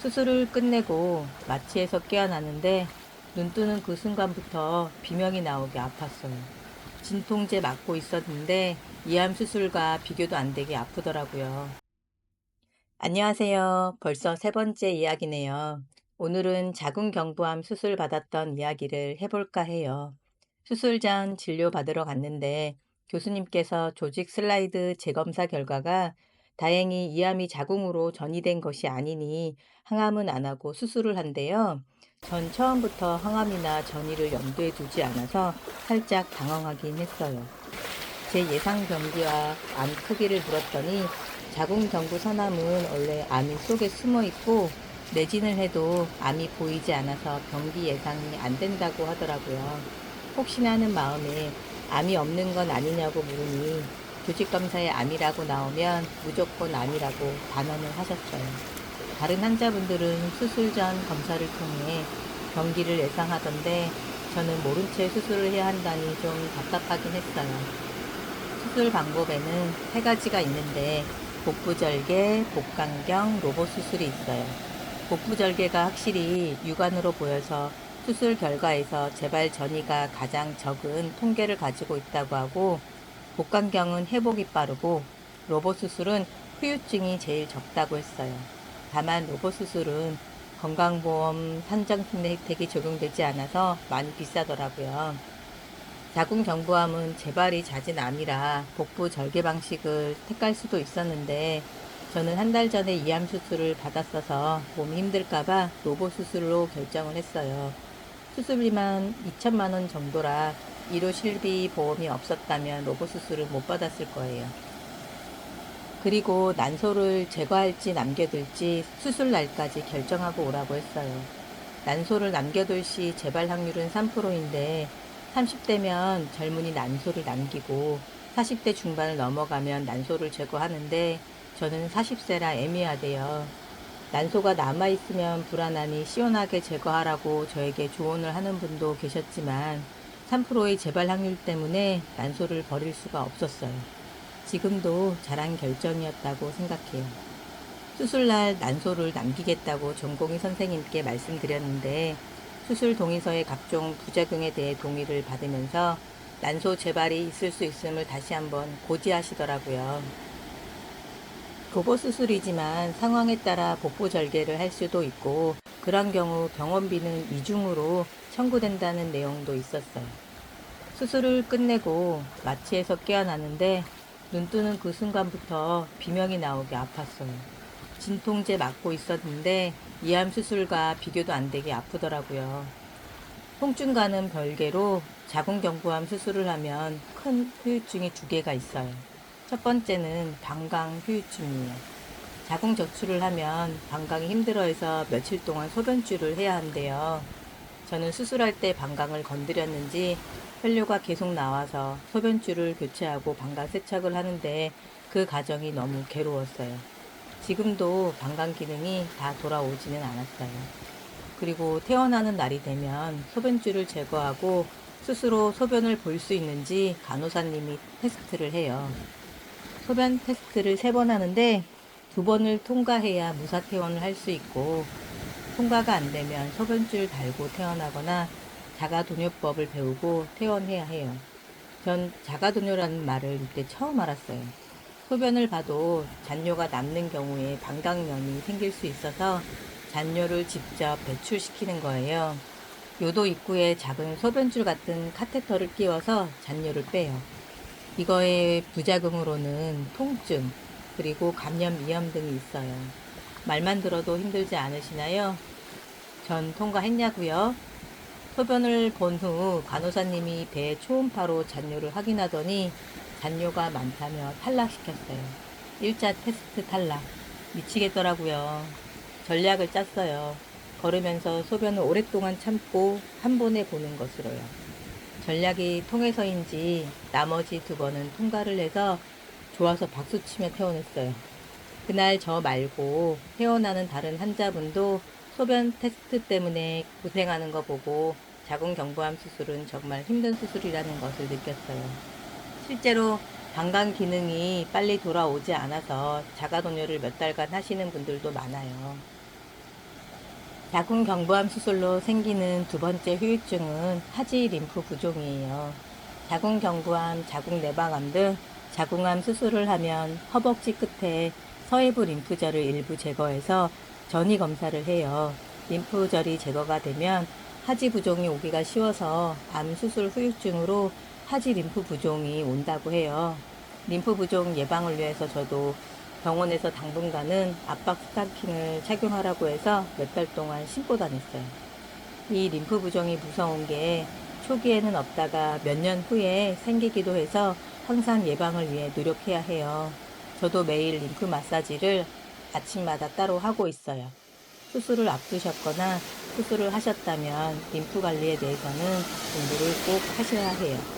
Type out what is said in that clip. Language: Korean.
수술을 끝내고 마취에서 깨어났는데 눈 뜨는 그 순간부터 비명이 나오게 아팠어요. 진통제 맞고 있었는데 이암 수술과 비교도 안 되게 아프더라고요. 안녕하세요. 벌써 세 번째 이야기네요. 오늘은 자궁경부암 수술 받았던 이야기를 해볼까 해요. 수술 전 진료 받으러 갔는데 교수님께서 조직 슬라이드 재검사 결과가 다행히 이암이 자궁으로 전이된 것이 아니니 항암은 안 하고 수술을 한대요. 전 처음부터 항암이나 전이를 염두에 두지 않아서 살짝 당황하긴 했어요. 제 예상 병기와 암 크기를 물었더니 자궁경부 선암은 원래 암이 속에 숨어 있고 내진을 해도 암이 보이지 않아서 병기 예상이 안 된다고 하더라고요. 혹시나 하는 마음에 암이 없는 건 아니냐고 물으니 조직검사에 암이라고 나오면 무조건 암이라고 단언을 하셨어요. 다른 환자분들은 수술 전 검사를 통해 병기를 예상하던데 저는 모른 채 수술을 해야 한다니 좀 답답하긴 했어요. 수술 방법에는 세 가지가 있는데 복부절개, 복강경, 로봇 수술이 있어요. 복부절개가 확실히 육안으로 보여서 수술 결과에서 재발 전이가 가장 적은 통계를 가지고 있다고 하고, 복강경은 회복이 빠르고 로봇 수술은 후유증이 제일 적다고 했어요. 다만 로봇 수술은 건강보험 산정특례 혜택이 적용되지 않아서 많이 비싸더라고요. 자궁경부암은 재발이 잦은 암이라 복부 절개 방식을 택할 수도 있었는데 저는 한 달 전에 이암 수술을 받았어서 몸이 힘들까봐 로봇 수술로 결정을 했어요. 수술비만 2천만 원 정도라 의료 실비 보험이 없었다면 로봇 수술을 못 받았을 거예요. 그리고 난소를 제거할지 남겨둘지 수술 날까지 결정하고 오라고 했어요. 난소를 남겨둘 시 재발 확률은 3%인데 30대면 젊은이 난소를 남기고 40대 중반을 넘어가면 난소를 제거하는데 저는 40세라 애매하대요. 난소가 남아있으면 불안하니 시원하게 제거하라고 저에게 조언을 하는 분도 계셨지만 3%의 재발 확률 때문에 난소를 버릴 수가 없었어요. 지금도 잘한 결정이었다고 생각해요. 수술날 난소를 남기겠다고 전공의 선생님께 말씀드렸는데 수술 동의서의 각종 부작용에 대해 동의를 받으면서 난소 재발이 있을 수 있음을 다시 한번 고지하시더라고요. 로봇 수술이지만 상황에 따라 복부 절개를 할 수도 있고 그런 경우 병원비는 이중으로 청구된다는 내용도 있었어요. 수술을 끝내고 마취에서 깨어났는데 눈 뜨는 그 순간부터 비명이 나오게 아팠어요. 진통제 맞고 있었는데 이암 수술과 비교도 안 되게 아프더라고요. 통증과는 별개로 자궁경부암 수술을 하면 큰 후유증이 두 개가 있어요. 첫 번째는 방광 후유증이에요. 자궁 적출을 하면 방광이 힘들어해서 며칠 동안 소변줄을 해야 한대요. 저는 수술할 때 방광을 건드렸는지 혈뇨가 계속 나와서 소변줄을 교체하고 방광 세척을 하는데 그 과정이 너무 괴로웠어요. 지금도 방광 기능이 다 돌아오지는 않았어요. 그리고 태어나는 날이 되면 소변줄을 제거하고 스스로 소변을 볼 수 있는지 간호사님이 테스트를 해요. 소변 테스트를 3번 하는데 2번을 통과해야 무사퇴원을 할 수 있고 통과가 안 되면 소변줄 달고 퇴원하거나 자가도뇨법을 배우고 퇴원해야 해요. 전 자가도뇨라는 말을 이때 처음 알았어요. 소변을 봐도 잔뇨가 남는 경우에 방광염이 생길 수 있어서 잔뇨를 직접 배출시키는 거예요. 요도 입구에 작은 소변줄 같은 카테터를 끼워서 잔뇨를 빼요. 이거의 부작용으로는 통증, 그리고 감염, 위염 등이 있어요. 말만 들어도 힘들지 않으시나요? 전 통과했냐고요? 소변을 본 후 간호사님이 배 초음파로 잔뇨를 확인하더니 잔뇨가 많다며 탈락시켰어요. 1차 테스트 탈락. 미치겠더라고요. 전략을 짰어요. 걸으면서 소변을 오랫동안 참고 한 번에 보는 것으로요. 전략이 통해서인지 나머지 2번은 통과를 해서 좋아서 박수치며 퇴원했어요. 그날 저 말고 퇴원하는 다른 환자분도 소변 테스트 때문에 고생하는 거 보고 자궁경부암 수술은 정말 힘든 수술이라는 것을 느꼈어요. 실제로 방광 기능이 빨리 돌아오지 않아서 자가도뇨를 몇 달간 하시는 분들도 많아요. 자궁경부암 수술로 생기는 두 번째 후유증은 하지 림프 부종이에요. 자궁경부암, 자궁내방암 등 자궁암 수술을 하면 허벅지 끝에 서해부 림프절을 일부 제거해서 전이 검사를 해요. 림프절이 제거가 되면 하지 부종이 오기가 쉬워서 암 수술 후유증으로 하지 림프 부종이 온다고 해요. 림프 부종 예방을 위해서 저도 병원에서 당분간은 압박 스타킹을 착용하라고 해서 몇 달 동안 신고 다녔어요. 이 림프 부종이 무서운 게 초기에는 없다가 몇 년 후에 생기기도 해서 항상 예방을 위해 노력해야 해요. 저도 매일 림프 마사지를 아침마다 따로 하고 있어요. 수술을 앞두셨거나 수술을 하셨다면 림프 관리에 대해서는 공부를 꼭 하셔야 해요.